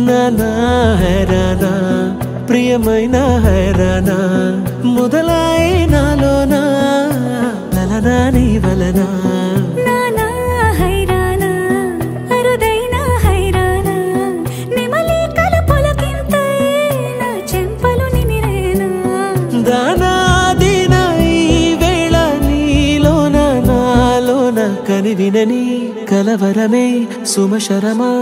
నానా హైరానా ప్రియమైన హైరానా మొదలై నాలోనా లలనా నీ వలనా నానా హైరానా అరుదైన హైరానా నిమలి కలపులకింతై నా చెంపలు నిమిరేనా దానా దినా ఈ వేళ నీలోన నాలోన కనివినని కలవరమే సుమశరమా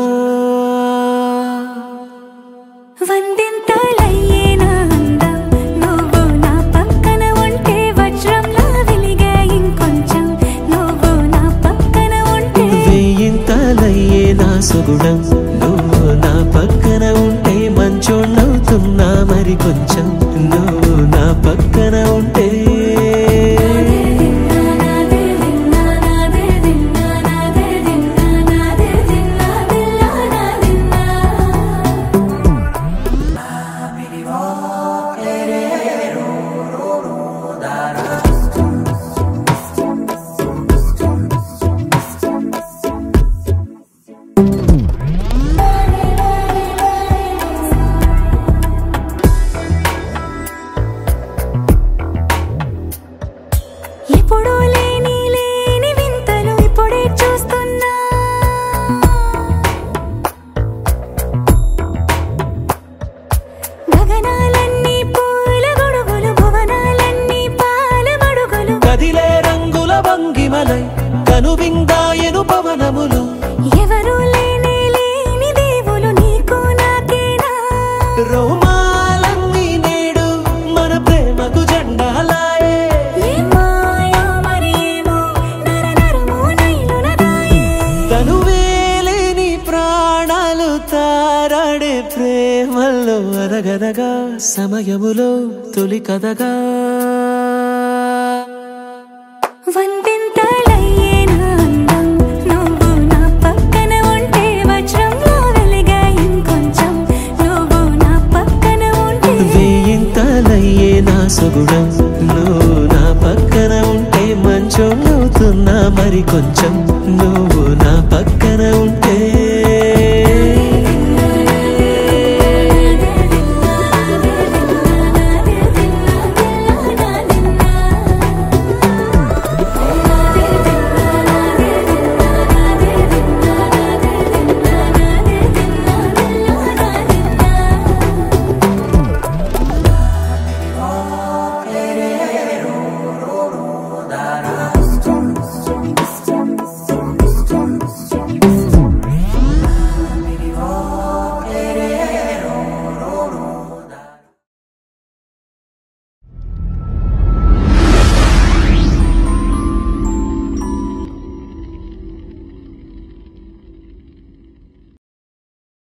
వందింతలయ్యేనా అందం నువ్వు నా పక్కన ఉంటే వజ్రంలా వెలిగే ఇంకొంచెం నువ్వు నా పక్కన ఉంటే వెయ్యింతలయ్యే నా సుగుణం నువ్వు నా పక్కన ఉంటే మంచోణ్ణవుతున్నా మరి కొంచెం నువ్వు నా పక్కన ఉంటే ఎప్పుడూ లేని వింతలు ఇప్పుడే చూస్తున్నా గగనాలన్నీ పూల గొడుగులు భువనాలన్నీ పాల గొడుగులు కదిలే రంగుల భంగిమలై కనువిందాయను పవనములు ఎవరు లేని దేవులు నీకు నాకేనా రోమాలన్నీ నేడు మన ప్రేమకు జెండాలాయే మాయా మరేమో నరనరమో నైలునదాయే తనువేలేని ప్రాణాలు తారాడే ప్రేమల్లో అరగనగా సమయములో తొలి కథగా వందింతలయ్యేనా అందం నువ్వు నా పక్కన ఉంటే వజ్రంలా వెలిగే ఇంకొంచెం నువ్వు నా పక్కన ఉంటే వెయ్యింతలయ్యే నా సుగుణం నువ్వు నా పక్కన ఉంటే మంచోణ్ణవుతున్నా మరి కొంచెం